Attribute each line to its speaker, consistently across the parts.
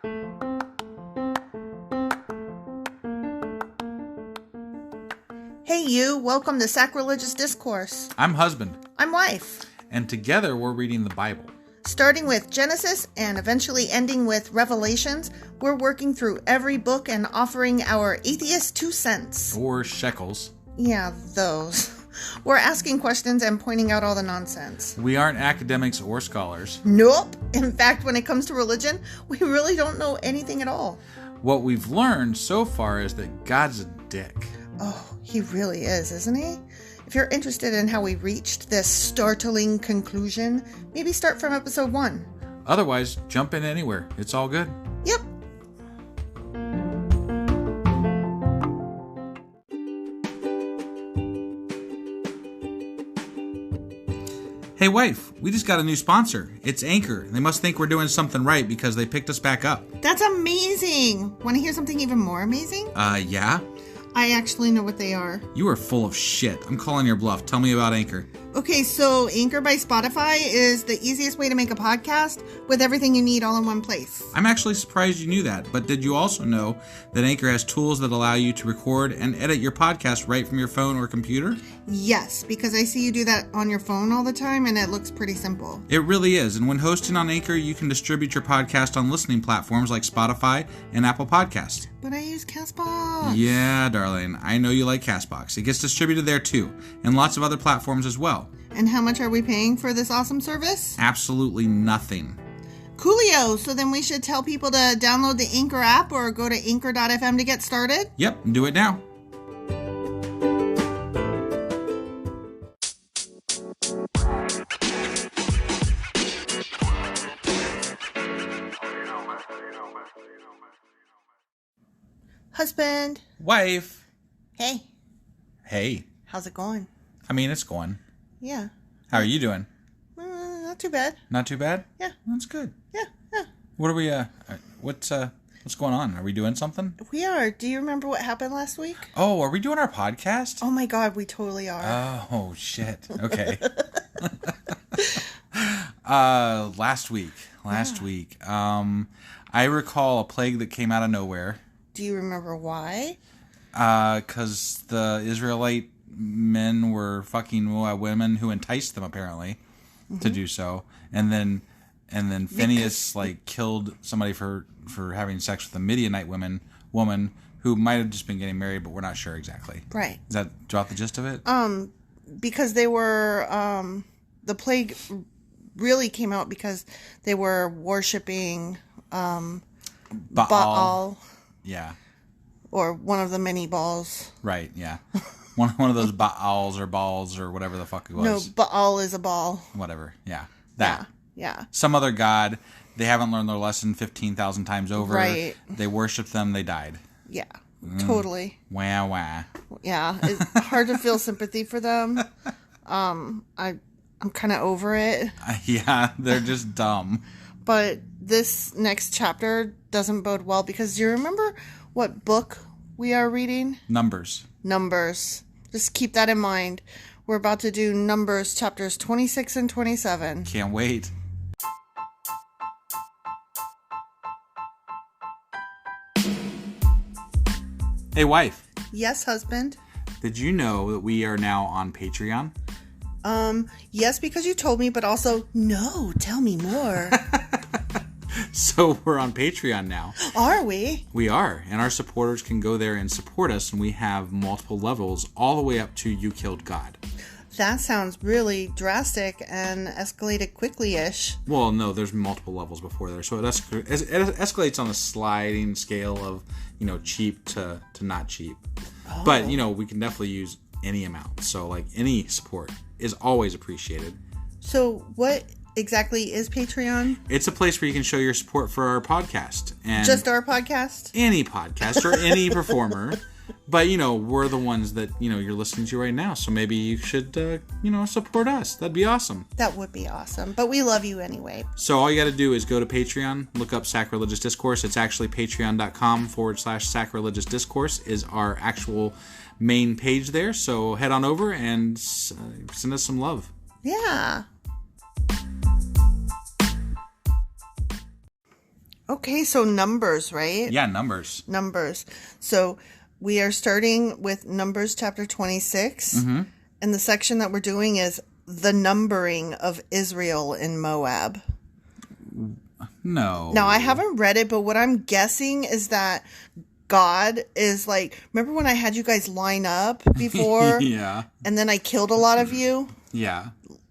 Speaker 1: Hey you, welcome to Sacrilegious Discourse.
Speaker 2: I'm husband.
Speaker 1: I'm wife.
Speaker 2: And together we're reading the Bible.
Speaker 1: Starting with Genesis and eventually ending with Revelations, we're working through every book and offering our atheist 2 cents.
Speaker 2: Or shekels.
Speaker 1: Yeah, those. We're asking questions and pointing out all the nonsense.
Speaker 2: We aren't academics or scholars.
Speaker 1: Nope. In fact, when it comes to religion, we really don't know anything at all.
Speaker 2: What we've learned so far is that God's a dick.
Speaker 1: Oh, he really is, isn't he? If you're interested in how we reached this startling conclusion, maybe start from episode 1.
Speaker 2: Otherwise, jump in anywhere. It's all good.
Speaker 1: Yep.
Speaker 2: Hey wife, we just got a new sponsor. It's Anchor. They must think we're doing something right because they picked us back up.
Speaker 1: That's amazing. Want to hear something even more amazing?
Speaker 2: Yeah?
Speaker 1: I actually know what they are.
Speaker 2: You are full of shit. I'm calling your bluff. Tell me about Anchor.
Speaker 1: Okay, so Anchor by Spotify is the easiest way to make a podcast with everything you need all in one place.
Speaker 2: I'm actually surprised you knew that, but did you also know that Anchor has tools that allow you to record and edit your podcast right from your phone or computer?
Speaker 1: Yes, because I see you do that on your phone all the time and it looks pretty simple.
Speaker 2: It really is, and when hosting on Anchor, you can distribute your podcast on listening platforms like Spotify and Apple Podcasts.
Speaker 1: But I use CastBox.
Speaker 2: Yeah, darling, I know you like CastBox. It gets distributed there too, and lots of other platforms as well.
Speaker 1: And how much are we paying for this awesome service?
Speaker 2: Absolutely nothing.
Speaker 1: Coolio! So then we should tell people to download the Anchor app or go to anchor.fm to get started?
Speaker 2: Yep, do it now.
Speaker 1: Husband.
Speaker 2: Wife.
Speaker 1: Hey.
Speaker 2: Hey.
Speaker 1: How's it going?
Speaker 2: I mean, it's going.
Speaker 1: Yeah.
Speaker 2: How are you doing?
Speaker 1: Not too bad.
Speaker 2: Not too bad?
Speaker 1: Yeah.
Speaker 2: That's good.
Speaker 1: Yeah.
Speaker 2: What are we, what's going on? Are we doing something?
Speaker 1: We are. Do you remember what happened last week?
Speaker 2: Oh, are we doing our podcast?
Speaker 1: Oh my God, we totally are.
Speaker 2: Oh, shit. Okay. Last week, I recall a plague that came out of nowhere.
Speaker 1: Do you remember why?
Speaker 2: Because the Israelite men were fucking Moab women who enticed them apparently to do so, and then Phineas killed somebody for having sex with a Midianite woman who might have just been getting married, but we're not sure exactly.
Speaker 1: Right.
Speaker 2: Does that drop the gist of it?
Speaker 1: Because they were the plague really came out because they were worshiping Baal.
Speaker 2: Yeah.
Speaker 1: Or one of the many balls.
Speaker 2: Right, yeah. one of those Baals or balls or whatever the fuck it was.
Speaker 1: No, Baal is a ball.
Speaker 2: Whatever, yeah. That.
Speaker 1: Yeah.
Speaker 2: Some other god. They haven't learned their lesson 15,000 times over.
Speaker 1: Right.
Speaker 2: They worshipped them, they died.
Speaker 1: Yeah, totally.
Speaker 2: Wah.
Speaker 1: Yeah, it's hard to feel sympathy for them. I'm kind of over it.
Speaker 2: Yeah, they're just dumb.
Speaker 1: But this next chapter doesn't bode well because do you remember what book we are reading?
Speaker 2: Numbers. Just keep that in mind. We're about to do Numbers chapters 26 and 27.
Speaker 1: Can't wait.
Speaker 2: Hey, wife.
Speaker 1: Yes, husband.
Speaker 2: Did you know that we are now on Patreon?
Speaker 1: Yes, because you told me, but also, no, tell me more.
Speaker 2: So we're on Patreon now.
Speaker 1: Are we?
Speaker 2: We are, and our supporters can go there and support us, and we have multiple levels all the way up to You Killed God.
Speaker 1: That sounds really drastic and escalated quickly-ish.
Speaker 2: Well, no, there's multiple levels before there, so it escalates on a sliding scale of, cheap to not cheap. Oh. But, we can definitely use any amount, so, any support is always appreciated.
Speaker 1: So, what exactly is Patreon?
Speaker 2: It's a place where you can show your support for our podcast. And
Speaker 1: just our podcast?
Speaker 2: Any podcast or any performer. But, we're the ones that, you're listening to right now. So maybe you should, support us. That'd be awesome.
Speaker 1: That would be awesome. But we love you anyway.
Speaker 2: So all you got to do is go to Patreon, look up Sacrilegious Discourse. It's actually patreon.com/Sacrilegious Discourse is our actual main page there. So head on over and send us some love.
Speaker 1: Yeah. Okay, so Numbers, right?
Speaker 2: Yeah, Numbers.
Speaker 1: Numbers. So we are starting with Numbers chapter 26.
Speaker 2: Mm-hmm.
Speaker 1: And the section that we're doing is the numbering of Israel in Moab.
Speaker 2: No.
Speaker 1: Now, I haven't read it, but what I'm guessing is that God is like, remember when I had you guys line up before?
Speaker 2: Yeah.
Speaker 1: And then I killed a lot of you?
Speaker 2: Yeah.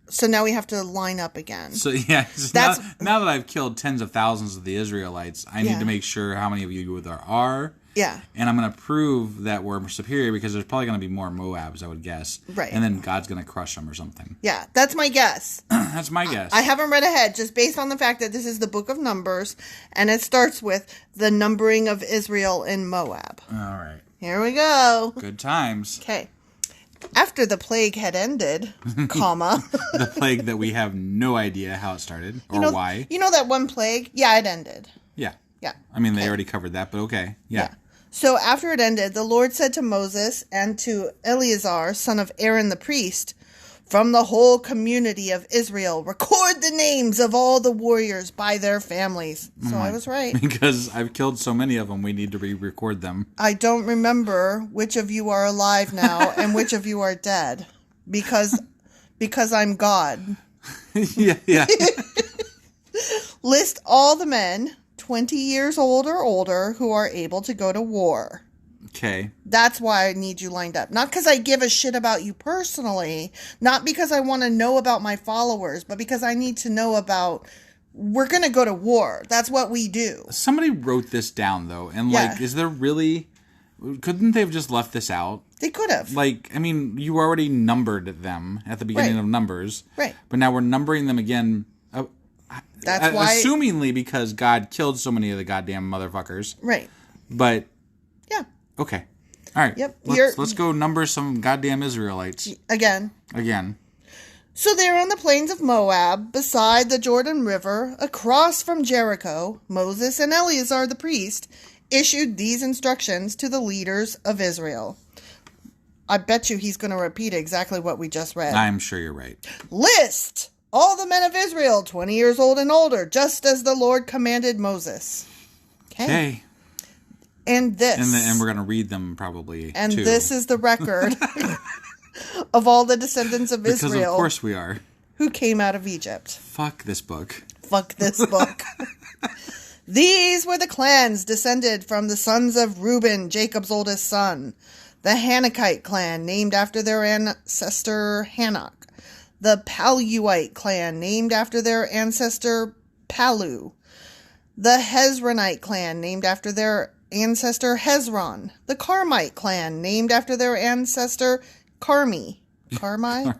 Speaker 1: So now we have to line up again.
Speaker 2: So, yeah. So now that I've killed tens of thousands of the Israelites, I need to make sure how many of you there are.
Speaker 1: Yeah.
Speaker 2: And I'm going to prove that we're superior because there's probably going to be more Moabs, I would guess.
Speaker 1: Right.
Speaker 2: And then God's going to crush them or something.
Speaker 1: Yeah, that's my guess.
Speaker 2: That's my guess.
Speaker 1: I haven't read ahead, just based on the fact that this is the book of Numbers, and it starts with the numbering of Israel in Moab.
Speaker 2: All right.
Speaker 1: Here we go.
Speaker 2: Good times.
Speaker 1: Okay. After the plague had ended, comma.
Speaker 2: The plague that we have no idea how it started or why.
Speaker 1: You know that one plague? Yeah, it ended.
Speaker 2: Yeah.
Speaker 1: Yeah.
Speaker 2: I mean, they already covered that, but okay. Yeah.
Speaker 1: So after it ended, the Lord said to Moses and to Eleazar, son of Aaron the priest, from the whole community of Israel, record the names of all the warriors by their families. So I was right.
Speaker 2: Because I've killed so many of them, we need to re-record them.
Speaker 1: I don't remember which of you are alive now and which of you are dead. Because I'm God.
Speaker 2: Yeah.
Speaker 1: List all the men 20 years old or older who are able to go to war.
Speaker 2: Okay.
Speaker 1: That's why I need you lined up. Not because I give a shit about you personally. Not because I want to know about my followers. But because I need to know about... We're going to go to war. That's what we do.
Speaker 2: Somebody wrote this down, though. And, is there really... Couldn't they have just left this out?
Speaker 1: They could have.
Speaker 2: I mean, you already numbered them at the beginning of Numbers.
Speaker 1: Right.
Speaker 2: But now we're numbering them again...
Speaker 1: That's why...
Speaker 2: Assumingly because God killed so many of the goddamn motherfuckers.
Speaker 1: Right.
Speaker 2: But...
Speaker 1: Yeah.
Speaker 2: Okay. All right.
Speaker 1: Yep.
Speaker 2: Let's go number some goddamn Israelites.
Speaker 1: Again. So there on the plains of Moab, beside the Jordan River, across from Jericho, Moses and Eleazar the priest issued these instructions to the leaders of Israel. I bet you he's going to repeat exactly what we just read.
Speaker 2: I'm sure you're right.
Speaker 1: List all the men of Israel, 20 years old and older, just as the Lord commanded Moses. Okay. And this.
Speaker 2: And we're going to read them probably,
Speaker 1: and
Speaker 2: too.
Speaker 1: This is the record of all the descendants of Israel.
Speaker 2: Because of course we are.
Speaker 1: Who came out of Egypt.
Speaker 2: Fuck this book.
Speaker 1: These were the clans descended from the sons of Reuben, Jacob's oldest son. The Hanakite clan, named after their ancestor Hanok. The Paluite clan, named after their ancestor Palu. The Hezronite clan, named after their ancestor Hezron. The Carmite clan, named after their ancestor Carmi.
Speaker 2: Carmi.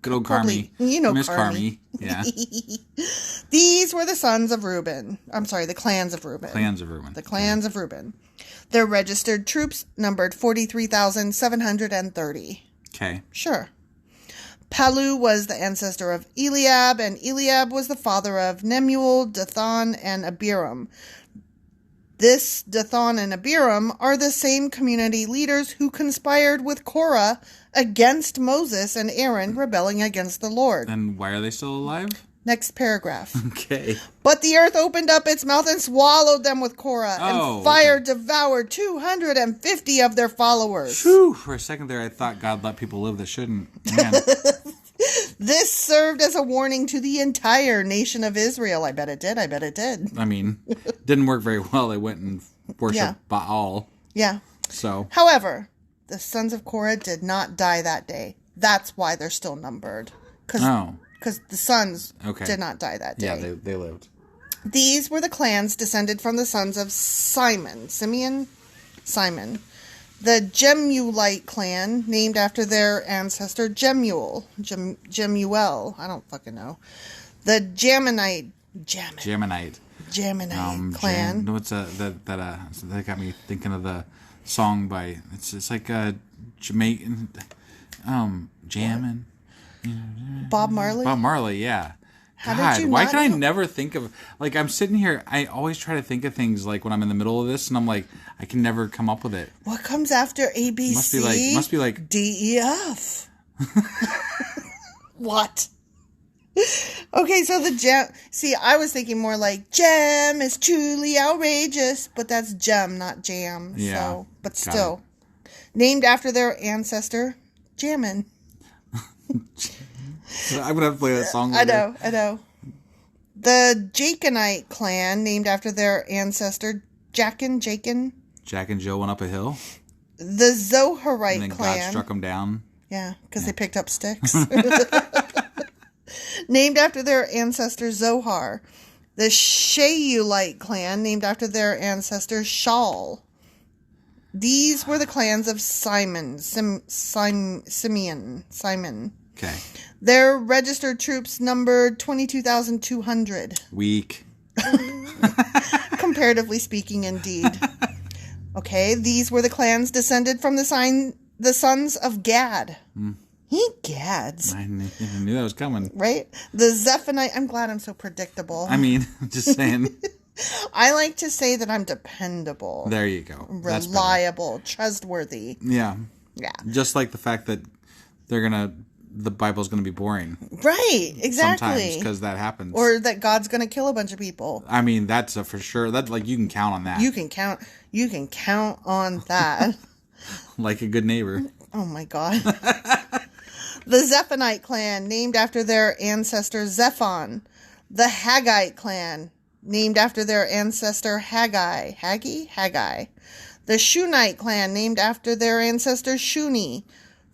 Speaker 2: Good old Carmi.
Speaker 1: You know
Speaker 2: Miss
Speaker 1: Carmi.
Speaker 2: Yeah.
Speaker 1: These were the sons of Reuben. I'm sorry, the clans of Reuben. The clans of Reuben. Their registered troops numbered 43,730.
Speaker 2: Okay.
Speaker 1: Sure. Palu was the ancestor of Eliab, and Eliab was the father of Nemuel, Dathan, and Abiram. This Dathan and Abiram are the same community leaders who conspired with Korah against Moses and Aaron, rebelling against the Lord.
Speaker 2: And why are they still alive?
Speaker 1: Next paragraph.
Speaker 2: Okay.
Speaker 1: But the earth opened up its mouth and swallowed them with Korah, and fire devoured 250 of their followers.
Speaker 2: Whew. For a second there, I thought God let people live that shouldn't. Man.
Speaker 1: This served as a warning to the entire nation of Israel. I bet it did.
Speaker 2: I mean, didn't work very well. They went and worshipped Baal.
Speaker 1: Yeah.
Speaker 2: So.
Speaker 1: However, the sons of Korah did not die that day. That's why they're still numbered. Because the sons did not die that day.
Speaker 2: Yeah, they lived.
Speaker 1: These were the clans descended from the sons of Simon. The Jemuelite clan, named after their ancestor Jemuel. Jemuel. I don't fucking know. The Jaminite clan.
Speaker 2: What's that got me thinking of the song by, it's like a Jamaican, Jammin'.
Speaker 1: Bob Marley,
Speaker 2: yeah. Why can I never think of... I'm sitting here, I always try to think of things, when I'm in the middle of this, and I'm like, I can never come up with it.
Speaker 1: What comes after ABC?
Speaker 2: Must be like...
Speaker 1: DEF. What? Okay, so the gem... See, I was thinking more like, gem is truly outrageous, but that's gem, not jam.
Speaker 2: Yeah.
Speaker 1: So, but still. Named after their ancestor, Jammin.
Speaker 2: I'm going to have to play that song later.
Speaker 1: I know. The Jaconite clan, named after their ancestor, Jakin.
Speaker 2: Jack and Jill went up a hill.
Speaker 1: The Zoharite
Speaker 2: And then
Speaker 1: clan.
Speaker 2: God struck them down.
Speaker 1: Yeah, because they picked up sticks. Named after their ancestor, Zohar. The Sheulite clan, named after their ancestor, Shaul. These were the clans of Simeon.
Speaker 2: Okay.
Speaker 1: Their registered troops numbered 22,200.
Speaker 2: Weak.
Speaker 1: Comparatively speaking, indeed. Okay, these were the clans descended from the sons of Gad. He Gads.
Speaker 2: I knew that was coming.
Speaker 1: Right? The Zephonite. I'm glad I'm so predictable.
Speaker 2: I mean, just saying.
Speaker 1: I like to say that I'm dependable.
Speaker 2: There you go.
Speaker 1: Reliable, trustworthy.
Speaker 2: Yeah.
Speaker 1: Yeah.
Speaker 2: Just like the fact that the Bible's gonna be boring.
Speaker 1: Right, exactly.
Speaker 2: Sometimes, because that happens.
Speaker 1: Or that God's gonna kill a bunch of people.
Speaker 2: I mean, that's a for sure. That's like, you can count on that.
Speaker 1: You can count on that.
Speaker 2: Like a good neighbor.
Speaker 1: Oh my God. The Zephonite clan, named after their ancestor Zephon. The Haggite clan, named after their ancestor Haggai. Haggai. The Shunite clan, named after their ancestor Shuni.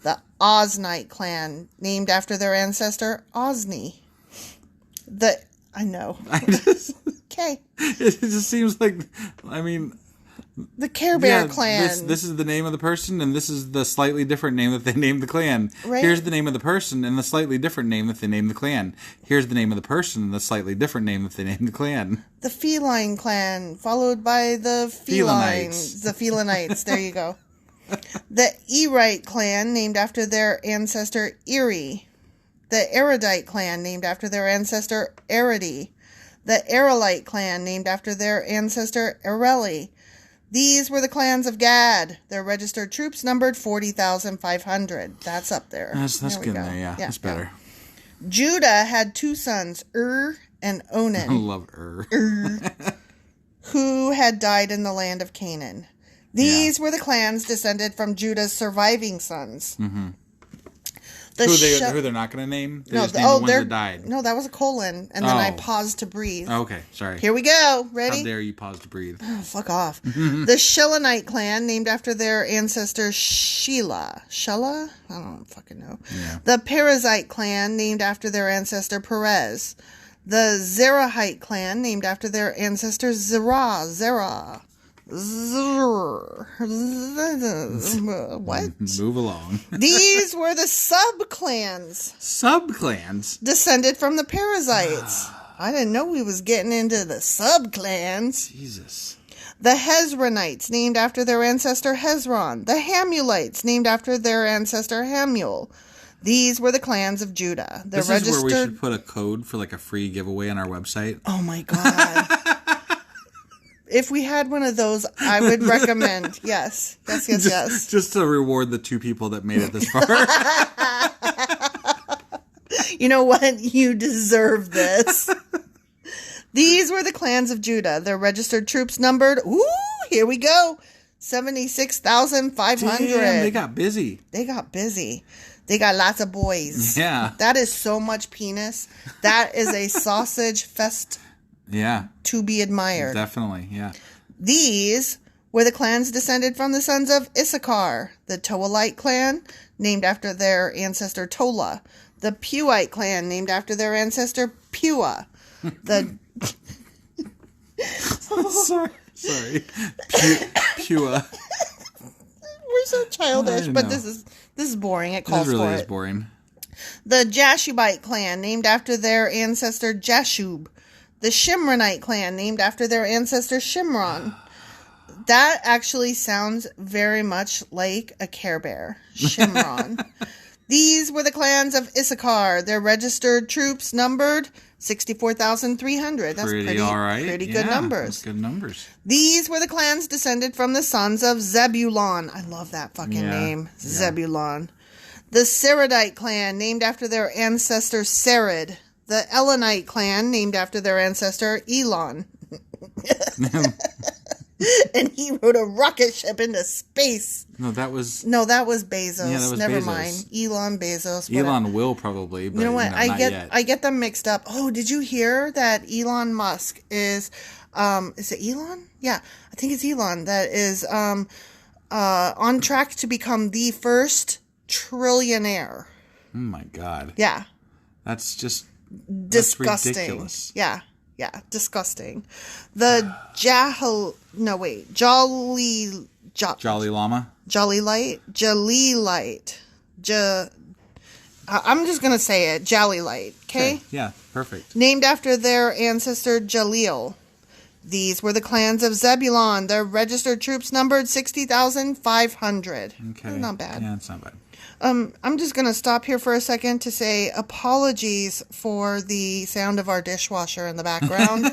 Speaker 1: The Oznite clan, named after their ancestor Ozni. I know. Okay.
Speaker 2: It just seems like, I mean...
Speaker 1: The Care Bear clan.
Speaker 2: This is the name of the person, and this is the slightly different name that they named the clan.
Speaker 1: Right.
Speaker 2: Here's the name of the person, and the slightly different name that they named the clan. Here's the name of the person, and the slightly different name that they named the clan.
Speaker 1: The Feline clan, followed by the Felines. The Felinites. There you go. The Erite clan, named after their ancestor Eri. The Erudite clan, named after their ancestor Erudi. The Arelite clan, named after their ancestor Areli. These were the clans of Gad. Their registered troops numbered 40,500. That's up there.
Speaker 2: That's good there, yeah. That's better.
Speaker 1: Judah had two sons, and Onan.
Speaker 2: I love
Speaker 1: Who had died in the land of Canaan. These were the clans descended from Judah's surviving sons.
Speaker 2: Mm-hmm. Who they're not going to name? They just named the ones that died.
Speaker 1: No, that was a colon, and then I paused to breathe.
Speaker 2: Okay, sorry.
Speaker 1: Here we go. Ready?
Speaker 2: How dare you pause to breathe.
Speaker 1: Oh, fuck off. The Shilonite clan, named after their ancestor Shelah. Shelah? I don't fucking know.
Speaker 2: Yeah.
Speaker 1: The Perizzite clan, named after their ancestor Perez. The Zerahite clan, named after their ancestor Zerah. What?
Speaker 2: Move along.
Speaker 1: These were the sub-clans.
Speaker 2: Sub-clans?
Speaker 1: Descended from the Perizzites. I didn't know we was getting into the sub-clans.
Speaker 2: Jesus.
Speaker 1: The Hezronites, named after their ancestor Hezron. The Hamulites, named after their ancestor Hamuel. These were the clans of Judah.
Speaker 2: This is where we should put a code for like a free giveaway on our website.
Speaker 1: Oh my God. If we had one of those, I would recommend. Yes.
Speaker 2: Just to reward the two people that made it this far.
Speaker 1: You know what? You deserve this. These were the clans of Judah. Their registered troops numbered, here we go, 76,500.
Speaker 2: Damn, they got busy.
Speaker 1: They got lots of boys.
Speaker 2: Yeah.
Speaker 1: That is so much penis. That is a sausage fest.
Speaker 2: Yeah.
Speaker 1: To be admired.
Speaker 2: Definitely, yeah.
Speaker 1: These were the clans descended from the sons of Issachar. The Toalite clan, named after their ancestor Tola. The Puite clan, named after their ancestor Pua. The...
Speaker 2: Sorry. Pua.
Speaker 1: We're so childish, but this is boring. It calls for it.
Speaker 2: This really is boring.
Speaker 1: The Jashubite clan, named after their ancestor Jashub. The Shimronite clan, named after their ancestor Shimron. That actually sounds very much like a Care Bear. Shimron. These were the clans of Issachar. Their registered troops numbered 64,300. That's pretty
Speaker 2: all right.
Speaker 1: Pretty good numbers.
Speaker 2: Good numbers.
Speaker 1: These were the clans descended from the sons of Zebulon. I love that fucking name. Zebulon. The Saradite clan, named after their ancestor Sarid. The Elonite clan, named after their ancestor Elon. And he rode a rocket ship into space.
Speaker 2: No, that was
Speaker 1: Bezos.
Speaker 2: Yeah, that was
Speaker 1: Never
Speaker 2: Bezos.
Speaker 1: mind. Elon Bezos. Whatever.
Speaker 2: Elon will probably, but
Speaker 1: You know what?
Speaker 2: not yet.
Speaker 1: I get them mixed up. Oh, did you hear that Elon Musk is it Elon? Yeah, I think it's Elon that is on track to become the first trillionaire.
Speaker 2: Oh my God.
Speaker 1: Yeah.
Speaker 2: That's just
Speaker 1: Disgusting.
Speaker 2: That's ridiculous.
Speaker 1: Yeah, disgusting. The Jolly
Speaker 2: Llama.
Speaker 1: Jalilite. I'm just gonna say it, Jalilite. Okay.
Speaker 2: Yeah, perfect.
Speaker 1: Named after their ancestor Jalil. These were the clans of Zebulon. Their registered troops numbered 60,500.
Speaker 2: Okay.
Speaker 1: Not bad.
Speaker 2: Yeah, it's not bad.
Speaker 1: I'm just going to stop here for a second to say apologies for the sound of our dishwasher in the background.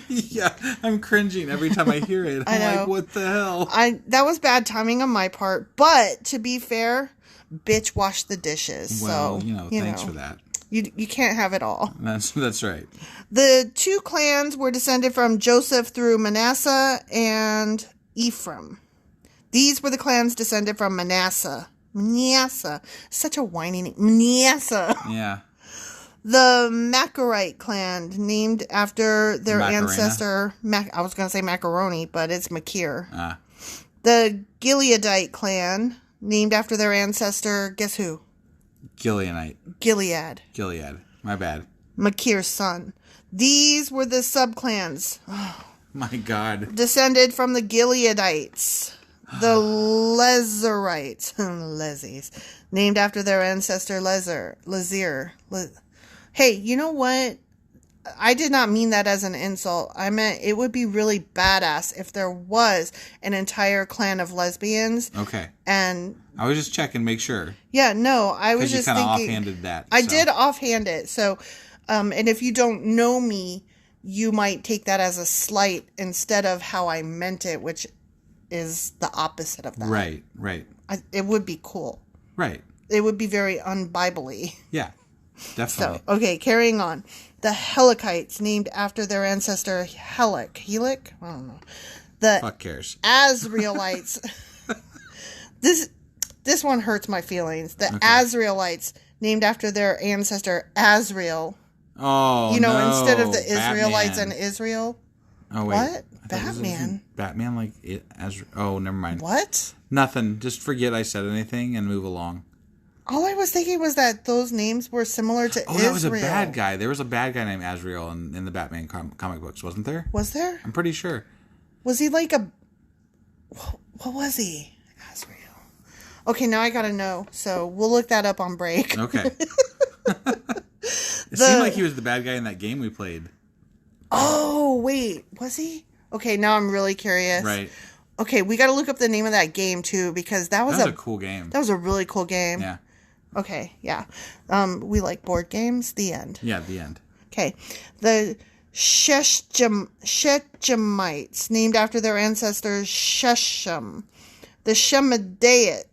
Speaker 2: Yeah, I'm cringing every time I hear it. I'm like, what the hell?
Speaker 1: That was bad timing on my part, but to be fair, bitch wash the dishes.
Speaker 2: Well,
Speaker 1: so,
Speaker 2: thanks for that.
Speaker 1: You can't have it all.
Speaker 2: That's right.
Speaker 1: The two clans were descended from Joseph through Manasseh and Ephraim. These were the clans descended from Manasseh. Such a whiny name. Manasseh.
Speaker 2: Yeah.
Speaker 1: The Macherite clan, named after their
Speaker 2: Macarena.
Speaker 1: ancestor. I was going to say macaroni, but it's Machir.
Speaker 2: Ah.
Speaker 1: The Gileadite clan, named after their ancestor. Guess who?
Speaker 2: Gileadite.
Speaker 1: Gilead.
Speaker 2: Gilead. My bad.
Speaker 1: Machir's son. These were the subclans.
Speaker 2: My God.
Speaker 1: Descended from the Gileadites. The Lezerites. Lezzies. Named after their ancestor Lezir. Hey, you know what? I did not mean that as an insult. I meant it would be really badass if there was an entire clan of lesbians.
Speaker 2: Okay.
Speaker 1: And
Speaker 2: I was just checking, make sure.
Speaker 1: yeah, no, I was just
Speaker 2: thinking. Because you
Speaker 1: thinking.
Speaker 2: kind of offhanded that.
Speaker 1: I did offhand it. So, and if you don't know me, you might take that as a slight instead of how I meant it, which is the opposite of that.
Speaker 2: Right.
Speaker 1: It would be cool.
Speaker 2: Right.
Speaker 1: It would be very un-Bible-y.
Speaker 2: Yeah, definitely.
Speaker 1: So, okay, carrying on. The Helikites, named after their ancestor Helik. I don't know. The
Speaker 2: Fuck cares.
Speaker 1: Azraelites. This one hurts my feelings. The Azraelites, named after their ancestor Azrael.
Speaker 2: Oh,
Speaker 1: instead of the Israelites
Speaker 2: Batman.
Speaker 1: and Israel.
Speaker 2: Oh, wait.
Speaker 1: What? Batman.
Speaker 2: Batman, like it as. Oh, never mind.
Speaker 1: What?
Speaker 2: Nothing. Just forget I said anything and move along.
Speaker 1: All I was thinking was that those names were similar to Israel.
Speaker 2: That was a bad guy. There was a bad guy named Azrael in the Batman comic books, wasn't there?
Speaker 1: Was there?
Speaker 2: I'm pretty sure.
Speaker 1: Was he like a... What was he? Azrael. Okay, now I gotta know. So we'll look that up on break.
Speaker 2: Okay. It seemed like he was the bad guy in that game we played.
Speaker 1: Oh, wait. Was he? Okay, now I'm really curious.
Speaker 2: Right.
Speaker 1: Okay, we gotta look up the name of that game, too, because that was
Speaker 2: a cool game.
Speaker 1: That was a really cool game.
Speaker 2: Yeah.
Speaker 1: Okay, yeah. We like board games. The end.
Speaker 2: Yeah, the end.
Speaker 1: Okay. The Shechemites, named after their ancestors Shechem. The Shmigadoons,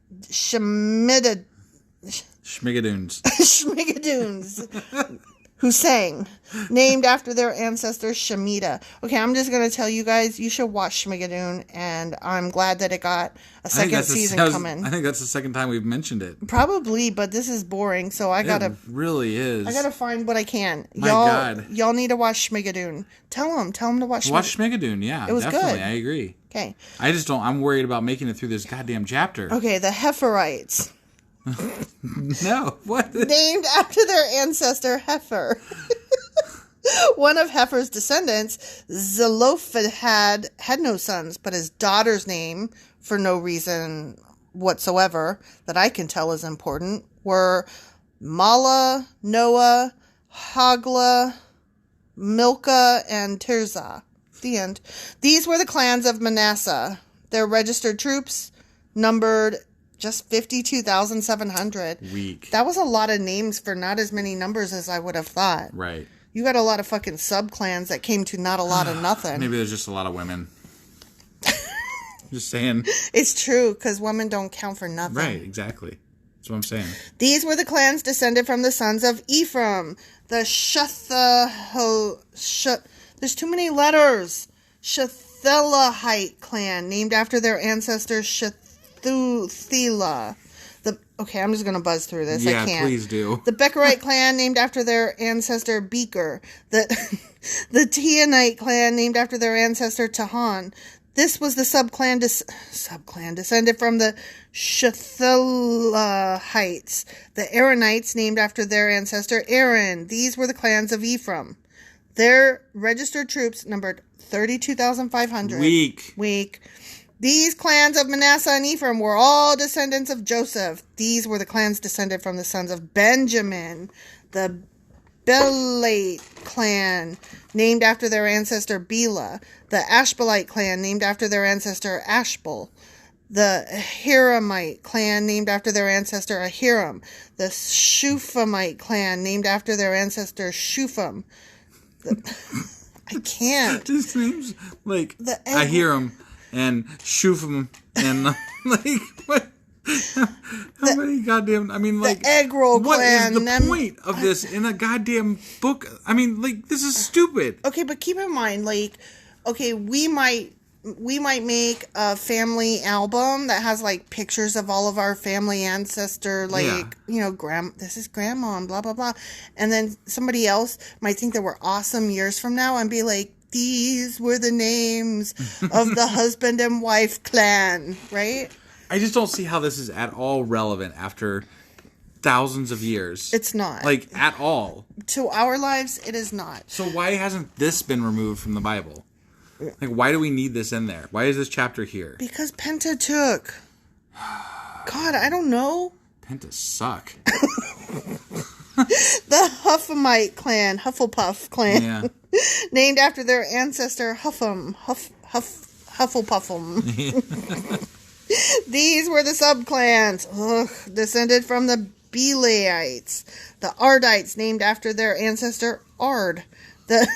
Speaker 1: who sang, named after their ancestor Shemitah. Okay, I'm just going to tell you guys, you should watch Shmigadoon, and I'm glad that it got a second season coming.
Speaker 2: I think that's the second time we've mentioned it.
Speaker 1: Probably, but this is boring, so I gotta...
Speaker 2: It really is.
Speaker 1: I gotta find what I can.
Speaker 2: My God.
Speaker 1: Y'all need to watch Shmigadoon. Tell them to watch Shmigadoon.
Speaker 2: Watch Shmigadoon, yeah.
Speaker 1: It was
Speaker 2: definitely,
Speaker 1: good.
Speaker 2: I agree.
Speaker 1: Okay.
Speaker 2: I'm worried about making it through this goddamn chapter.
Speaker 1: Okay, the Heferites.
Speaker 2: No, what?
Speaker 1: Named after their ancestor Heifer. One of Heifer's descendants, Zelophehad, had no sons, but his daughter's name, for no reason whatsoever that I can tell is important, were Mala, Noah, Hagla, Milcah, and Tirzah. The end. These were the clans of Manasseh. Their registered troops numbered just 52,700.
Speaker 2: Weak.
Speaker 1: That was a lot of names for not as many numbers as I would have thought.
Speaker 2: Right.
Speaker 1: You got a lot of fucking sub-clans that came to not a lot of nothing.
Speaker 2: Maybe there's just a lot of women. Just saying.
Speaker 1: It's true, because women don't count for nothing.
Speaker 2: Right, exactly. That's what I'm saying.
Speaker 1: These were the clans descended from the sons of Ephraim. The there's too many letters. Shethelahite clan, named after their ancestor Shethuthela. Okay, I'm just going to buzz through this.
Speaker 2: Yeah,
Speaker 1: I can't.
Speaker 2: Please do.
Speaker 1: The Becherite clan, named after their ancestor Becher. The Teanite clan, named after their ancestor Tahan. This was the subclan descended from the Shethelahites. The Aaronites, named after their ancestor Aaron. These were the clans of Ephraim. Their registered troops numbered 32,500. Weak. These clans of Manasseh and Ephraim were all descendants of Joseph. These were the clans descended from the sons of Benjamin. The Belite clan, named after their ancestor Bela. The Ashbelite clan, named after their ancestor Ashbel. The Hiramite clan, named after their ancestor Ahiram. The Shuphamite clan, named after their ancestor Shupham. I can't.
Speaker 2: Just names like Ahiram and Shufam and like what? How many goddamn? I mean, like
Speaker 1: the egg roll
Speaker 2: what
Speaker 1: clan.
Speaker 2: What is the point of this in a goddamn book? I mean, like this is stupid.
Speaker 1: Okay, but keep in mind, like, okay, we might make a family album that has like pictures of all of our family ancestor, like this is grandma and blah blah blah, and then somebody else might think that we're awesome years from now and be like, these were the names of the husband and wife clan, right?
Speaker 2: I just don't see how this is at all relevant after thousands of years.
Speaker 1: It's not.
Speaker 2: Like, at all.
Speaker 1: To our lives, it is not.
Speaker 2: So why hasn't this been removed from the Bible? Like, why do we need this in there? Why is this chapter here?
Speaker 1: Because Pentateuch. God, I don't know.
Speaker 2: Pentas suck.
Speaker 1: The Hufflepuff clan. Named after their ancestor Hufflepuffum. These were the subclans, descended from the Belaites. The Ardites, named after their ancestor Ard. The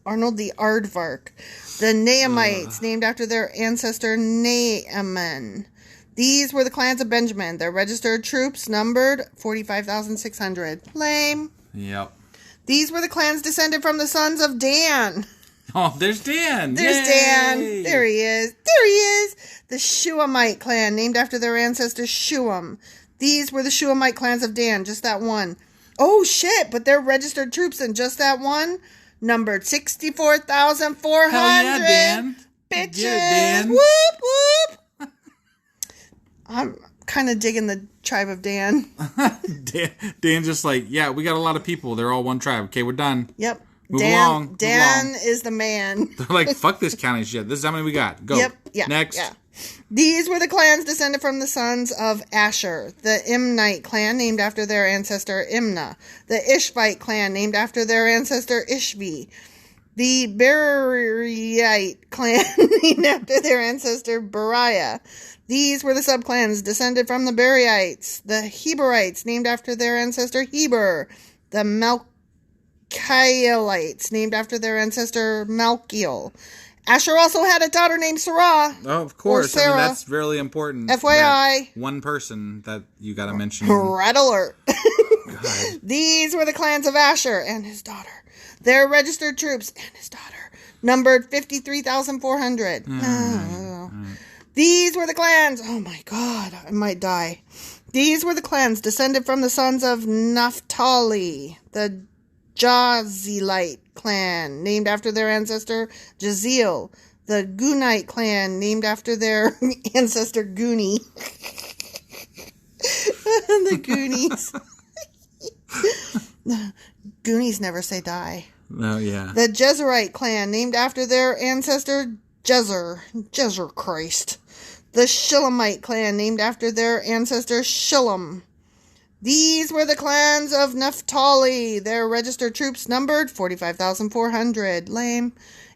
Speaker 1: Arnold the Aardvark. The Naamites, named after their ancestor Naaman. These were the clans of Benjamin. Their registered troops numbered 45,600. Lame.
Speaker 2: Yep.
Speaker 1: These were the clans descended from the sons of Dan.
Speaker 2: Oh, there's Dan.
Speaker 1: There's
Speaker 2: Yay!
Speaker 1: Dan. There he is. The Shuamite clan, named after their ancestor Shuam. These were the Shuamite clans of Dan, just that one. Oh, shit, but their registered troops in just that one numbered 64,400.
Speaker 2: Hell yeah, Dan.
Speaker 1: Bitches.
Speaker 2: Get it, Dan.
Speaker 1: Whoop, whoop. I'm kind of digging the tribe of Dan.
Speaker 2: Dan just like, yeah, we got a lot of people. They're all one tribe. Okay, we're done.
Speaker 1: Yep.
Speaker 2: Move along.
Speaker 1: Dan is the man.
Speaker 2: They're like, fuck this county shit. This is how many we got. Go.
Speaker 1: Yep. Yeah.
Speaker 2: Next.
Speaker 1: Yeah. These were the clans descended from the sons of Asher. The Imnite clan, named after their ancestor Imnah. The Ishvite clan, named after their ancestor Ishvi. The Beriite clan, named after their ancestor Beriah. These were the subclans descended from the Beriites. The Heberites, named after their ancestor Heber. The Malchielites, named after their ancestor Malchiel. Asher also had a daughter named Sarah.
Speaker 2: Oh, of course.
Speaker 1: Sarah.
Speaker 2: I mean, that's really important.
Speaker 1: FYI.
Speaker 2: One person that you got to mention.
Speaker 1: Red alert.
Speaker 2: God.
Speaker 1: These were the clans of Asher and his daughter. Their registered troops and his daughter numbered 53,400. These were the clans. Oh my God, I might die. These were the clans descended from the sons of Naphtali, the Jazilite clan, named after their ancestor Jaziel. The Gunite clan, named after their ancestor Guni. The Goonies. Goonies never say die.
Speaker 2: Oh, yeah.
Speaker 1: The Jezerite clan, named after their ancestor Jezer Christ. The Shilamite clan, named after their ancestor Shillam. These were the clans of Naphtali. Their registered troops numbered 45,400. Lame.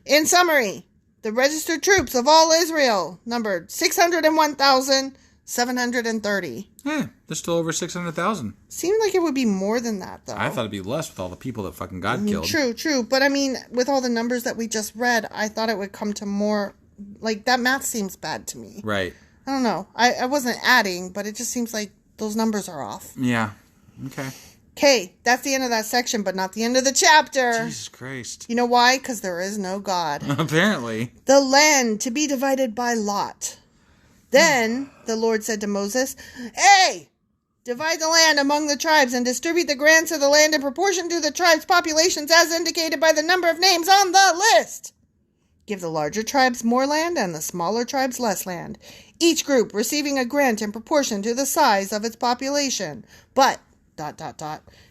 Speaker 1: In summary, the registered troops of all Israel numbered 601,730.
Speaker 2: Yeah, there's still over 600,000.
Speaker 1: Seemed like it would be more than that, though.
Speaker 2: I thought it'd be less with all the people that fucking God killed.
Speaker 1: True. But I mean, with all the numbers that we just read, I thought it would come to more. Like, that math seems bad to me.
Speaker 2: Right.
Speaker 1: I don't know. I wasn't adding, but it just seems like Those numbers are off.
Speaker 2: Yeah. Okay.
Speaker 1: Okay, that's the end of that section, but not the end of the chapter.
Speaker 2: Jesus Christ.
Speaker 1: You know why? Because there is no God.
Speaker 2: Apparently.
Speaker 1: The land to be divided by lot. Then the Lord said to Moses, Hey! Divide the land among the tribes and distribute the grants of the land in proportion to the tribes' populations as indicated by the number of names on the list. Give the larger tribes more land and the smaller tribes less land, each group receiving a grant in proportion to the size of its population. But, ...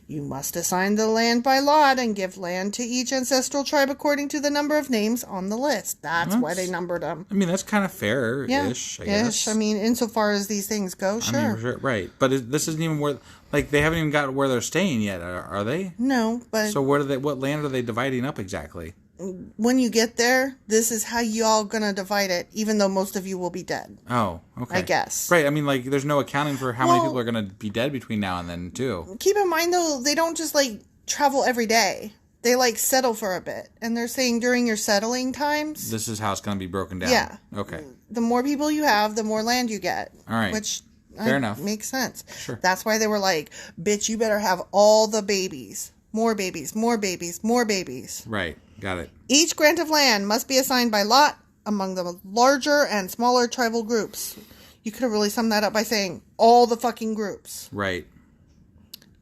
Speaker 1: you must assign the land by lot and give land to each ancestral tribe according to the number of names on the list. That's why they numbered them.
Speaker 2: I mean, that's kind of fair-ish, I guess.
Speaker 1: I mean, insofar as these things go, sure.
Speaker 2: I mean, right. But this isn't even where... Like, they haven't even got where they're staying yet, are they?
Speaker 1: No, but...
Speaker 2: So what land are they dividing up exactly?
Speaker 1: When you get there, this is how you all gonna divide it, even though most of you will be dead.
Speaker 2: Oh, okay.
Speaker 1: I guess.
Speaker 2: Right, I mean, like, there's no accounting for how many people are gonna be dead between now and then, too.
Speaker 1: Keep in mind, though, they don't just, like, travel every day. They, like, settle for a bit. And they're saying during your settling times...
Speaker 2: This is how it's gonna be broken down.
Speaker 1: Yeah.
Speaker 2: Okay.
Speaker 1: The more people you have, the more land you get.
Speaker 2: All right.
Speaker 1: Which...
Speaker 2: Fair enough.
Speaker 1: Makes sense.
Speaker 2: Sure.
Speaker 1: That's why they were like, bitch, you better have all the babies. More babies, more babies, more babies.
Speaker 2: Right. Got it.
Speaker 1: Each grant of land must be assigned by lot among the larger and smaller tribal groups. You could have really summed that up by saying all the fucking groups.
Speaker 2: Right.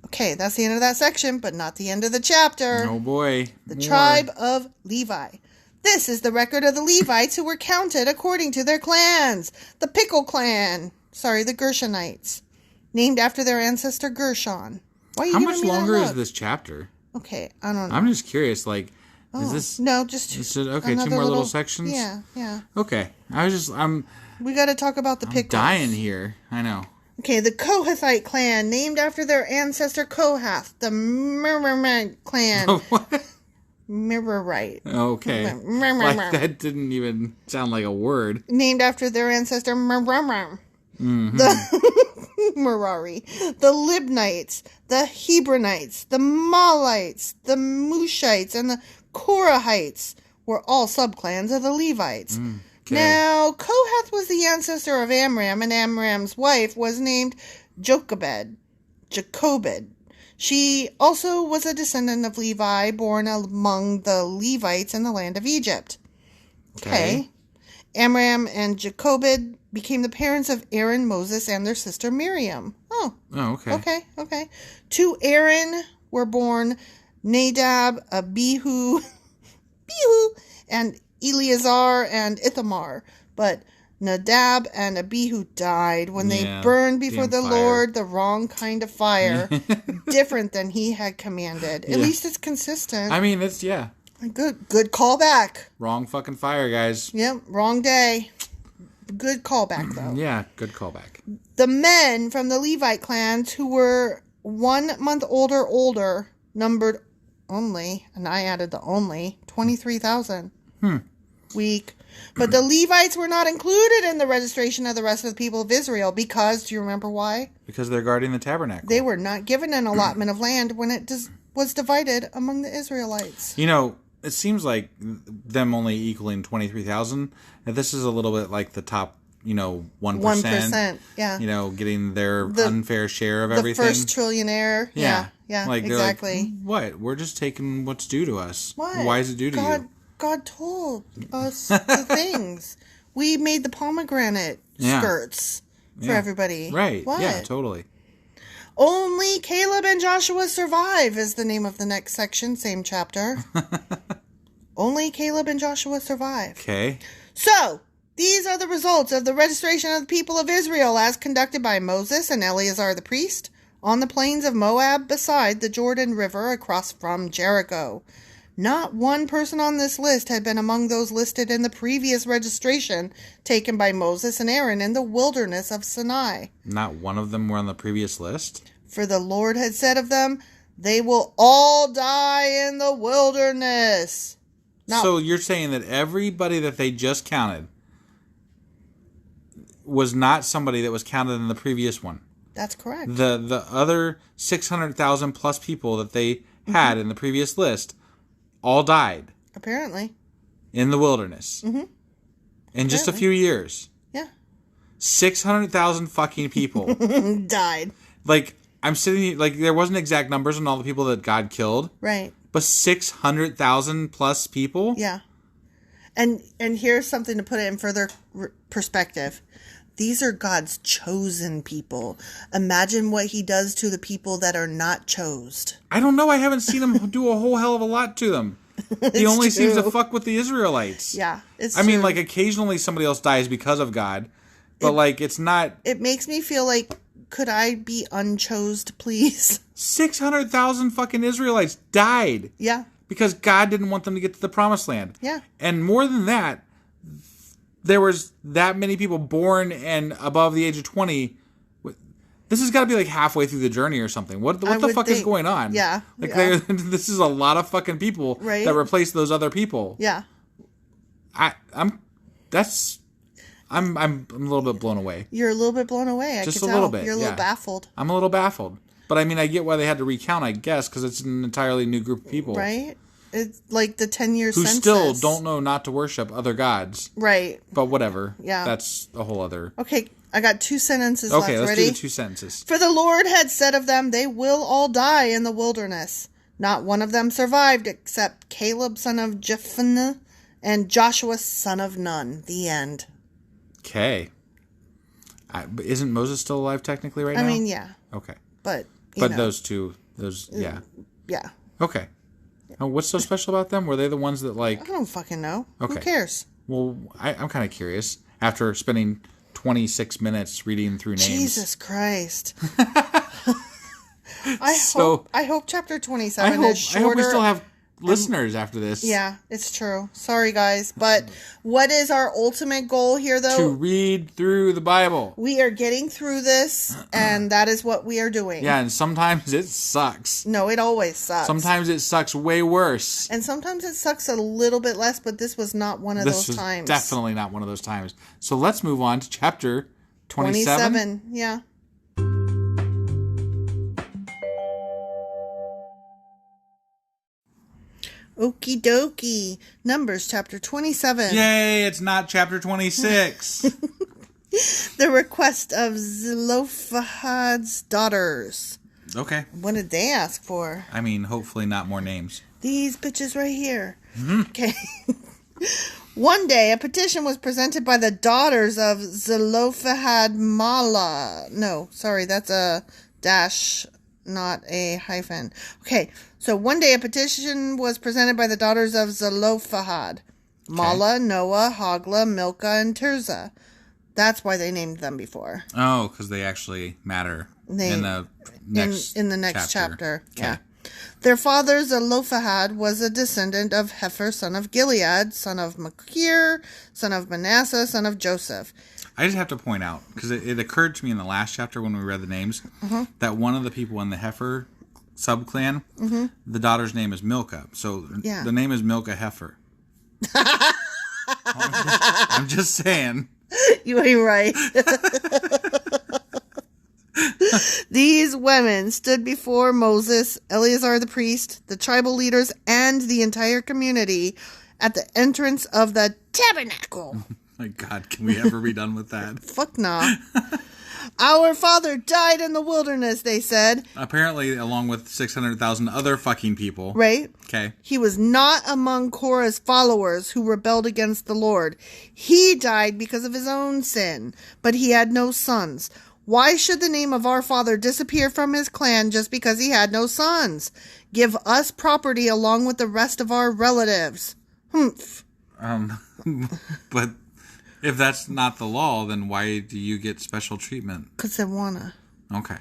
Speaker 1: Okay, that's the end of that section, but not the end of the chapter.
Speaker 2: Oh boy.
Speaker 1: The tribe of Levi. This is the record of the Levites who were counted according to their clans. The Pickle clan. Sorry, the Gershonites. Named after their ancestor Gershon. Why are you
Speaker 2: How
Speaker 1: giving
Speaker 2: much
Speaker 1: me that
Speaker 2: longer is
Speaker 1: look?
Speaker 2: this chapter?
Speaker 1: Okay, I don't know.
Speaker 2: I'm just curious, like, is this...
Speaker 1: No, just...
Speaker 2: okay, two more little sections?
Speaker 1: Yeah.
Speaker 2: Okay.
Speaker 1: We gotta talk about the
Speaker 2: I'm
Speaker 1: pickles.
Speaker 2: dying here. I know.
Speaker 1: Okay, the Kohathite clan, named after their ancestor Kohath. The Merarite clan.
Speaker 2: What?
Speaker 1: Merarite.
Speaker 2: Okay. Like, that didn't even sound like a word.
Speaker 1: Named after their ancestor Merari.
Speaker 2: Mm-hmm.
Speaker 1: The Merari. The Libnites. The Hebronites. The Malites. The Mushites. And the Korahites were all subclans of the Levites.
Speaker 2: Okay.
Speaker 1: Now, Kohath was the ancestor of Amram, and Amram's wife was named Jachobed. She also was a descendant of Levi, born among the Levites in the land of Egypt. Okay. Amram and Jachobed became the parents of Aaron, Moses, and their sister Miriam. Oh, okay. Okay. To Aaron were born Nadab, Abihu, and Eleazar and Ithamar. But Nadab and Abihu died when they burned before the Lord the wrong kind of fire, different than he had commanded. At least it's consistent.
Speaker 2: I mean, it's, yeah.
Speaker 1: Good callback.
Speaker 2: Wrong fucking fire, guys.
Speaker 1: Yep, wrong day. Good callback, though.
Speaker 2: Yeah, good callback.
Speaker 1: The men from the Levite clans who were 1 month older, numbered only, and I added the only, 23,000. Weak. But the Levites were not included in the registration of the rest of the people of Israel because, do you remember why?
Speaker 2: Because they're guarding the tabernacle.
Speaker 1: They were not given an allotment of land when it was divided among the Israelites.
Speaker 2: You know, it seems like them only equaling 23,000. And this is a little bit like the top, 1%.
Speaker 1: 1%, yeah.
Speaker 2: Getting their unfair share of everything.
Speaker 1: The first trillionaire. Yeah,
Speaker 2: like,
Speaker 1: exactly.
Speaker 2: Like, what? We're just taking what's due to us.
Speaker 1: What?
Speaker 2: Why is it due to you?
Speaker 1: God told us the things. We made the pomegranate skirts for everybody.
Speaker 2: Right.
Speaker 1: What?
Speaker 2: Yeah, totally.
Speaker 1: Only Caleb and Joshua survive is the name of the next section, same chapter. Only Caleb and Joshua survive.
Speaker 2: Okay.
Speaker 1: So, these are the results of the registration of the people of Israel as conducted by Moses and Eleazar the priest on the plains of Moab beside the Jordan River across from Jericho. Not one person on this list had been among those listed in the previous registration taken by Moses and Aaron in the wilderness of Sinai.
Speaker 2: Not one of them were on the previous list?
Speaker 1: For the Lord had said of them, they will all die in the wilderness.
Speaker 2: So you're saying that everybody that they just counted was not somebody that was counted in the previous one?
Speaker 1: That's correct.
Speaker 2: The other 600,000 plus people that they had in the previous list all died.
Speaker 1: Apparently.
Speaker 2: In the wilderness. Mm-hmm. In just a few years.
Speaker 1: Yeah.
Speaker 2: 600,000 fucking people
Speaker 1: died.
Speaker 2: Like, I'm sitting here, like, there wasn't exact numbers on all the people that God killed.
Speaker 1: Right.
Speaker 2: But 600,000 plus people?
Speaker 1: Yeah. And here's something to put it in further perspective. These are God's chosen people. Imagine what he does to the people that are not chosen.
Speaker 2: I don't know. I haven't seen him do a whole hell of a lot to them. He only seems to fuck with the Israelites.
Speaker 1: Yeah, it's
Speaker 2: I mean, like, occasionally somebody else dies because of God. But, like, it's not...
Speaker 1: It makes me feel like, could I be unchosen, please?
Speaker 2: 600,000 fucking Israelites died.
Speaker 1: Yeah. Because
Speaker 2: God didn't want them to get to the promised land.
Speaker 1: Yeah.
Speaker 2: And more than that, there was that many people born and above the age of 20. This has got to be like halfway through the journey or something. What the fuck is going on?
Speaker 1: Yeah.
Speaker 2: Like, this is a lot of fucking people that replace those other people.
Speaker 1: Yeah.
Speaker 2: I'm a little bit blown away.
Speaker 1: You're a little bit blown away.
Speaker 2: Just a little bit.
Speaker 1: You're a little baffled.
Speaker 2: I'm a little baffled. But I mean, I get why they had to recount, I guess, because it's an entirely new group of people.
Speaker 1: Right? It's like the 10-year census.
Speaker 2: Who still don't know not to worship other gods.
Speaker 1: Right.
Speaker 2: But whatever.
Speaker 1: Yeah.
Speaker 2: That's a whole other...
Speaker 1: Okay, I got 2 sentences left.
Speaker 2: Okay, let's
Speaker 1: Ready?
Speaker 2: do the 2 sentences.
Speaker 1: For the Lord had said of them, they will all die in the wilderness. Not one of them survived except Caleb, son of Jephunneh, and Joshua, son of Nun. The end.
Speaker 2: Okay. Isn't Moses still alive technically right now?
Speaker 1: I mean, yeah.
Speaker 2: Okay.
Speaker 1: But
Speaker 2: those two, yeah.
Speaker 1: Yeah.
Speaker 2: Okay. Oh, what's so special about them? Were they the ones that, like...
Speaker 1: I don't fucking know.
Speaker 2: Okay.
Speaker 1: Who cares?
Speaker 2: Well, I'm kind of curious. After spending 26 minutes reading through names.
Speaker 1: Jesus Christ. I hope chapter 27 is shorter.
Speaker 2: I hope we still have listeners after this.
Speaker 1: Yeah, it's true. Sorry, guys. But what is our ultimate goal here, though?
Speaker 2: To read through the Bible.
Speaker 1: We are getting through this, and that is what we are doing.
Speaker 2: Yeah, and sometimes it sucks.
Speaker 1: No, it always sucks.
Speaker 2: Sometimes it sucks way worse.
Speaker 1: And sometimes it sucks a little bit less, but this was not one of those times.
Speaker 2: Definitely not one of those times. So let's move on to chapter 27.
Speaker 1: 27, yeah. Okie dokie. Numbers chapter 27.
Speaker 2: Yay, it's not chapter 26.
Speaker 1: The request of Zelophehad's daughters.
Speaker 2: Okay.
Speaker 1: What did they ask for?
Speaker 2: I mean, hopefully not more names.
Speaker 1: These bitches right here.
Speaker 2: Mm-hmm.
Speaker 1: Okay. One day, a petition was presented by the daughters of Zelophehad Mala. No, sorry, that's a dash, not a hyphen. Okay, so one day a petition was presented by the daughters of Zelophehad. Mala, Noah, Hogla, Milcah, and Tirzah. That's why they named them before.
Speaker 2: Oh, because they actually matter in the next
Speaker 1: chapter.
Speaker 2: Okay.
Speaker 1: Yeah. Their father Zelophehad was a descendant of Hefer, son of Gilead, son of Machir, son of Manasseh, son of Joseph.
Speaker 2: I just have to point out, because it occurred to me in the last chapter when we read the names, that one of the people in the Hefer sub-clan, the daughter's name is Milcah. So the name is Milcah Hefer. I'm just saying.
Speaker 1: You ain't right. These women stood before Moses, Eleazar the priest, the tribal leaders, and the entire community at the entrance of the tabernacle.
Speaker 2: My God, can we ever be done with that?
Speaker 1: Fuck nah. Our father died in the wilderness, they said.
Speaker 2: Apparently, along with 600,000 other fucking people.
Speaker 1: Right?
Speaker 2: Okay.
Speaker 1: He was not among Korah's followers who rebelled against the Lord. He died because of his own sin, but he had no sons. Why should the name of our father disappear from his clan just because he had no sons? Give us property along with the rest of our relatives. Humph.
Speaker 2: But if that's not the law, then why do you get special treatment?
Speaker 1: Because I wanna.
Speaker 2: Okay.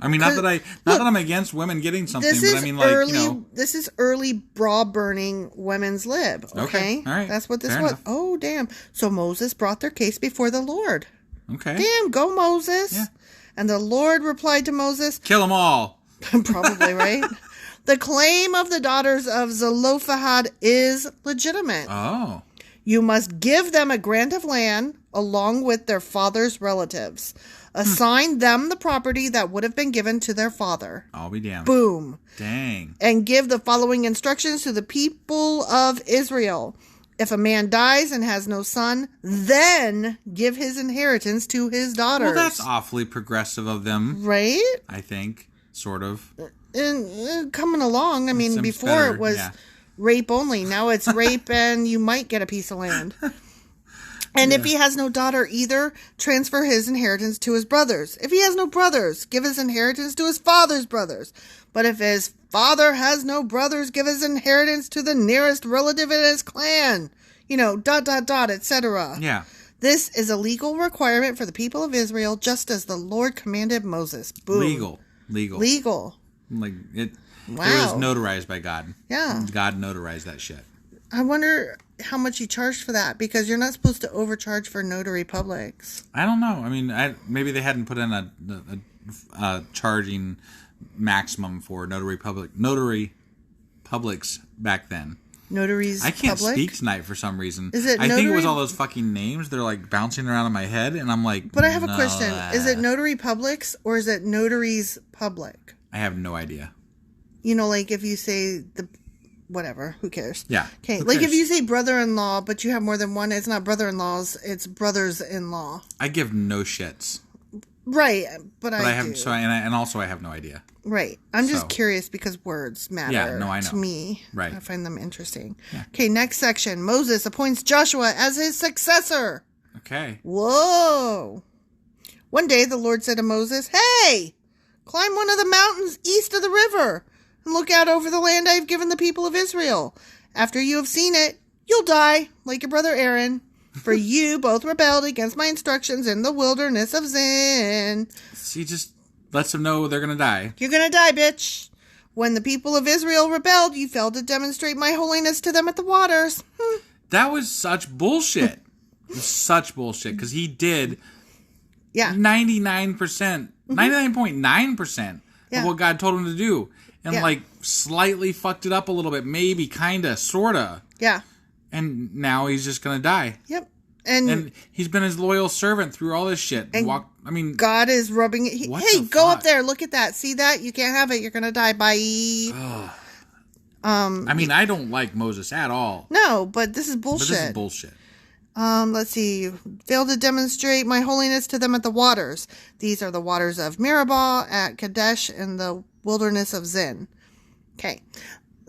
Speaker 2: I mean, not that I'm against women getting something, but I mean, like,
Speaker 1: early,
Speaker 2: you know.
Speaker 1: This is early bra burning women's lib. Okay.
Speaker 2: All right.
Speaker 1: That's what this
Speaker 2: Fair
Speaker 1: was.
Speaker 2: enough.
Speaker 1: Oh, damn. So Moses brought their case before the Lord.
Speaker 2: Okay.
Speaker 1: Damn, go Moses.
Speaker 2: Yeah.
Speaker 1: And the Lord replied to Moses.
Speaker 2: Kill them all.
Speaker 1: Probably, right? The claim of the daughters of Zelophehad is legitimate.
Speaker 2: Oh.
Speaker 1: You must give them a grant of land along with their father's relatives. Assign them the property that would have been given to their father.
Speaker 2: I'll be damned.
Speaker 1: Boom.
Speaker 2: Dang.
Speaker 1: And give the following instructions to the people of Israel. If a man dies and has no son, then give his inheritance to his daughters.
Speaker 2: Well, that's awfully progressive of them.
Speaker 1: Right?
Speaker 2: I think. Sort of.
Speaker 1: And coming along, I mean, before
Speaker 2: better,
Speaker 1: it was
Speaker 2: yeah.
Speaker 1: rape only. Now it's rape and you might get a piece of land. And if he has no daughter either, transfer his inheritance to his brothers. If he has no brothers, give his inheritance to his father's brothers. But if his father has no brothers, give his inheritance to the nearest relative in his clan. Etc.
Speaker 2: Yeah.
Speaker 1: This is a legal requirement for the people of Israel, just as the Lord commanded Moses. Boom.
Speaker 2: Legal. Like it.
Speaker 1: Wow.
Speaker 2: It was notarized by God.
Speaker 1: Yeah.
Speaker 2: God notarized that shit.
Speaker 1: I wonder how much he charged for that, because you're not supposed to overcharge for notary publics.
Speaker 2: I don't know. I mean, maybe they hadn't put in a charging maximum for notary publics back then.
Speaker 1: Notaries
Speaker 2: I can't
Speaker 1: public?
Speaker 2: speak tonight for some reason.
Speaker 1: Is it
Speaker 2: I think it was
Speaker 1: notary-
Speaker 2: all those fucking names. They're like bouncing around in my head, and I'm like.
Speaker 1: But I have a question. Is it notary publics or is it notaries public?
Speaker 2: I have no idea.
Speaker 1: You know, like if you say the whatever, who cares?
Speaker 2: Yeah.
Speaker 1: Okay,
Speaker 2: who
Speaker 1: like
Speaker 2: cares?
Speaker 1: if you say brother-in-law, but you have more than one, it's not brother-in-laws, it's brothers-in-law.
Speaker 2: I give no shits.
Speaker 1: Right, but I
Speaker 2: have
Speaker 1: do.
Speaker 2: so and also I have no idea.
Speaker 1: Right. I'm just
Speaker 2: So.
Speaker 1: curious because words matter
Speaker 2: Yeah, no, I know.
Speaker 1: to me.
Speaker 2: Right.
Speaker 1: I find them interesting.
Speaker 2: Yeah.
Speaker 1: Okay, next section. Moses appoints Joshua as his successor.
Speaker 2: Okay.
Speaker 1: Whoa. One day the Lord said to Moses, "Hey, climb one of the mountains east of the river and look out over the land I have given the people of Israel. After you have seen it, you'll die like your brother Aaron. For you both rebelled against my instructions in the wilderness of Zin."
Speaker 2: He just lets them know they're gonna die.
Speaker 1: You're going to die, bitch. When the people of Israel rebelled, you failed to demonstrate my holiness to them at the waters.
Speaker 2: That was such bullshit. Such bullshit, because he did
Speaker 1: Yeah.
Speaker 2: 99%, 99.9%
Speaker 1: Yeah.
Speaker 2: of what God told him to do, and
Speaker 1: Yeah.
Speaker 2: like slightly fucked it up a little bit, maybe, kinda, sorta,
Speaker 1: Yeah.
Speaker 2: and now he's just gonna die.
Speaker 1: Yep.
Speaker 2: And he's been his loyal servant through all this shit.
Speaker 1: God is rubbing it.
Speaker 2: What
Speaker 1: Hey,
Speaker 2: the
Speaker 1: go up
Speaker 2: fuck?
Speaker 1: there. Look at that. See that? You can't have it. You're going to die. Bye.
Speaker 2: I don't like Moses at all.
Speaker 1: No, but this is
Speaker 2: But
Speaker 1: bullshit.
Speaker 2: this is bullshit.
Speaker 1: Let's see. Failed to demonstrate my holiness to them at the waters. These are the waters of Meribah, at Kadesh, in the wilderness of Zin. Okay.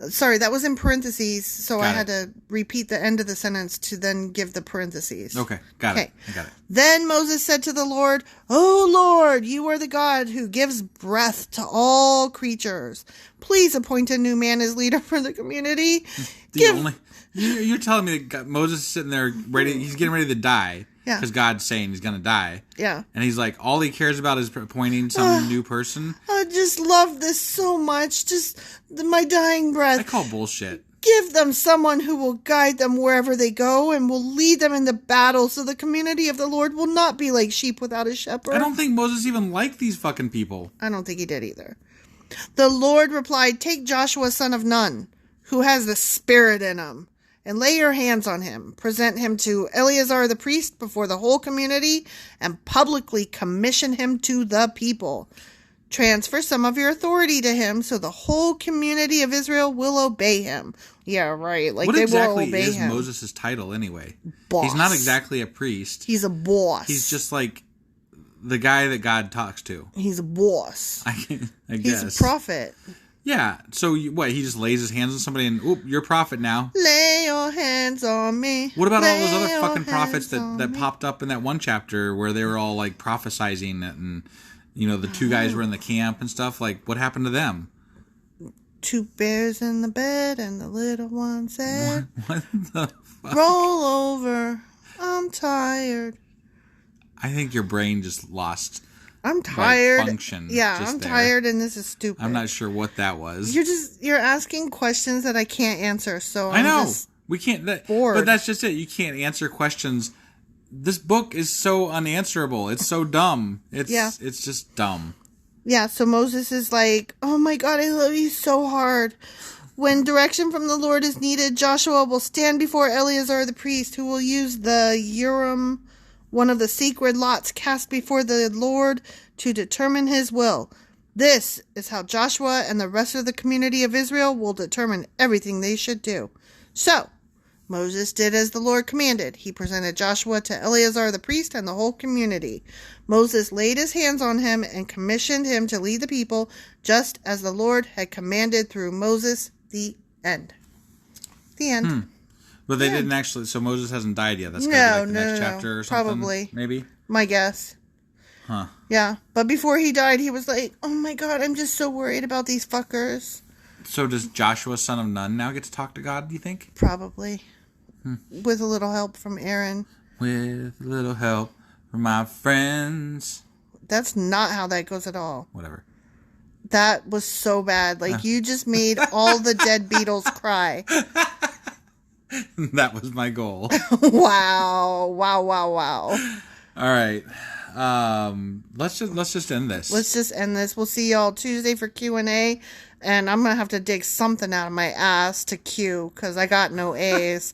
Speaker 1: Sorry, that was in parentheses, so I had to repeat the end of the sentence to then give the parentheses.
Speaker 2: Okay, got it. I got it.
Speaker 1: Then Moses said to the Lord, "O Lord, you are the God who gives breath to all creatures. Please appoint a new man as leader for the community."
Speaker 2: You're telling me that Moses is sitting there ready. He's getting ready to die.
Speaker 1: Yeah.
Speaker 2: Because God's saying he's going to die.
Speaker 1: Yeah.
Speaker 2: And he's like, all he cares about is appointing some new person.
Speaker 1: I just love this so much. Just my dying breath.
Speaker 2: I call bullshit.
Speaker 1: Give them someone who will guide them wherever they go and will lead them into battle, so the community of the Lord will not be like sheep without a shepherd.
Speaker 2: I don't think Moses even liked these fucking people.
Speaker 1: I don't think he did either. The Lord replied, "Take Joshua, son of Nun, who has the Spirit in him, and lay your hands on him. Present him to Eleazar the priest before the whole community, and publicly commission him to the people. Transfer some of your authority to him, so the whole community of Israel will obey him." Yeah, right. Like,
Speaker 2: What
Speaker 1: they
Speaker 2: exactly
Speaker 1: will obey
Speaker 2: is
Speaker 1: him.
Speaker 2: Moses' title anyway?
Speaker 1: Boss.
Speaker 2: He's not exactly a priest.
Speaker 1: He's a boss.
Speaker 2: He's just like the guy that God talks to.
Speaker 1: He's a boss.
Speaker 2: I
Speaker 1: He's
Speaker 2: guess.
Speaker 1: a prophet.
Speaker 2: Yeah. So he just lays his hands on somebody and, oop, you're a prophet now.
Speaker 1: Lay your hands on me.
Speaker 2: What about all those
Speaker 1: Lay
Speaker 2: other
Speaker 1: your
Speaker 2: fucking prophets
Speaker 1: hands
Speaker 2: that
Speaker 1: on me.
Speaker 2: popped up in that one chapter where they were all like prophesizing it, and the two guys were in the camp and stuff? Like, what happened to them?
Speaker 1: Two bears in the bed, and the little one said,
Speaker 2: What the fuck?
Speaker 1: "Roll over. I'm tired."
Speaker 2: I think your brain just lost.
Speaker 1: I'm tired.
Speaker 2: function
Speaker 1: Yeah,
Speaker 2: just
Speaker 1: I'm
Speaker 2: there.
Speaker 1: tired, and this is stupid.
Speaker 2: I'm not sure what that was.
Speaker 1: You're asking questions that I can't answer, so
Speaker 2: I know.
Speaker 1: just
Speaker 2: We can't.
Speaker 1: bored.
Speaker 2: But that's just it. You can't answer questions. This book is so unanswerable. It's so dumb. It's just dumb.
Speaker 1: Yeah, so Moses is like, "Oh my God, I love you so hard." When direction from the Lord is needed, Joshua will stand before Eleazar the priest, who will use the Urim, one of the sacred lots cast before the Lord, to determine his will. This is how Joshua and the rest of the community of Israel will determine everything they should do. So, Moses did as the Lord commanded. He presented Joshua to Eleazar the priest and the whole community. Moses laid his hands on him and commissioned him to lead the people, just as the Lord had commanded through Moses. The end. The end.
Speaker 2: But they didn't actually... So Moses hasn't died yet. That's going to be the next chapter or something?
Speaker 1: Probably.
Speaker 2: Maybe?
Speaker 1: My guess.
Speaker 2: Huh.
Speaker 1: Yeah. But before he died, he was like, oh my God, I'm just so worried about these fuckers.
Speaker 2: So does Joshua, son of Nun, now get to talk to God, do you think?
Speaker 1: Probably. With a little help from Aaron.
Speaker 2: With a little help from my friends.
Speaker 1: That's not how that goes at all.
Speaker 2: Whatever.
Speaker 1: That was so bad. Like, you just made all the dead Beatles cry.
Speaker 2: That was my goal.
Speaker 1: Wow. All
Speaker 2: right. Let's just end this.
Speaker 1: Let's just end this. We'll see y'all Tuesday for Q&A. And I'm going to have to dig something out of my ass to Q because I got no A's.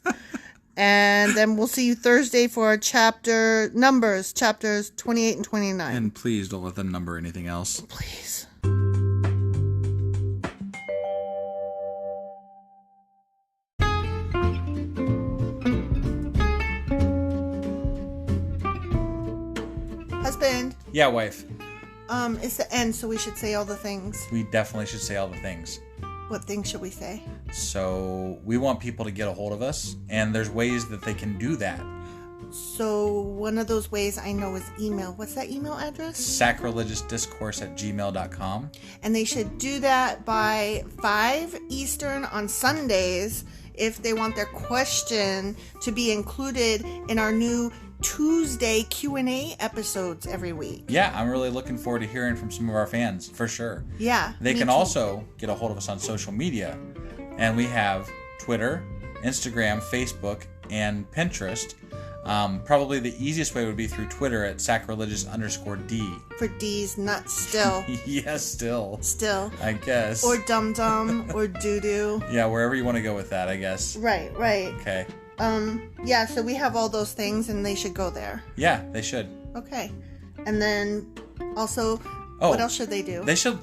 Speaker 1: And then we'll see you Thursday for Numbers, chapters 28 and 29.
Speaker 2: And please don't let them number anything else.
Speaker 1: Please. Husband.
Speaker 2: Yeah, wife.
Speaker 1: It's the end, so we should say all the things.
Speaker 2: We definitely should say all the things.
Speaker 1: What things should we say?
Speaker 2: So we want people to get a hold of us, and there's ways that they can do that.
Speaker 1: So one of those ways I know is email. What's that email address?
Speaker 2: sacrilegiousdiscourse@gmail.com.
Speaker 1: And they should do that by 5 Eastern on Sundays if they want their question to be included in our new Tuesday Q&A episodes every week.
Speaker 2: Yeah, I'm really looking forward to hearing from some of our fans, for sure.
Speaker 1: Yeah.
Speaker 2: They can also get a hold of us on social media. And we have Twitter, Instagram, Facebook, and Pinterest. Probably the easiest way would be through Twitter at sacrilegious_D.
Speaker 1: For D's nuts still.
Speaker 2: Yes, still.
Speaker 1: Still.
Speaker 2: I guess.
Speaker 1: Or dum-dum or doo-doo.
Speaker 2: Yeah, wherever you want to go with that, I guess.
Speaker 1: Right.
Speaker 2: Okay.
Speaker 1: Yeah, so we have all those things and they should go there.
Speaker 2: Yeah, they should.
Speaker 1: Okay. And then also, what else should they do?
Speaker 2: They should,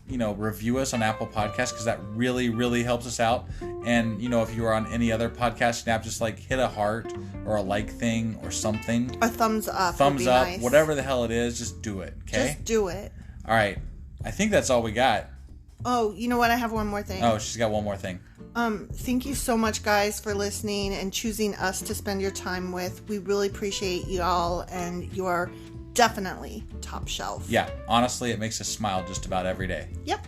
Speaker 2: review us on Apple Podcasts because that really, really helps us out. And, if you are on any other podcasting app, just hit a heart or a like thing or something.
Speaker 1: A thumbs up.
Speaker 2: Thumbs up,
Speaker 1: nice.
Speaker 2: Whatever the hell it is, just do it, okay?
Speaker 1: Just do it.
Speaker 2: All right. I think that's all we got.
Speaker 1: Oh, you know what? I have one more thing.
Speaker 2: Oh, she's got one more thing.
Speaker 1: Thank you so much, guys, for listening and choosing us to spend your time with. We really appreciate you all, and you are definitely top shelf.
Speaker 2: Yeah, honestly, it makes us smile just about every day.
Speaker 1: Yep.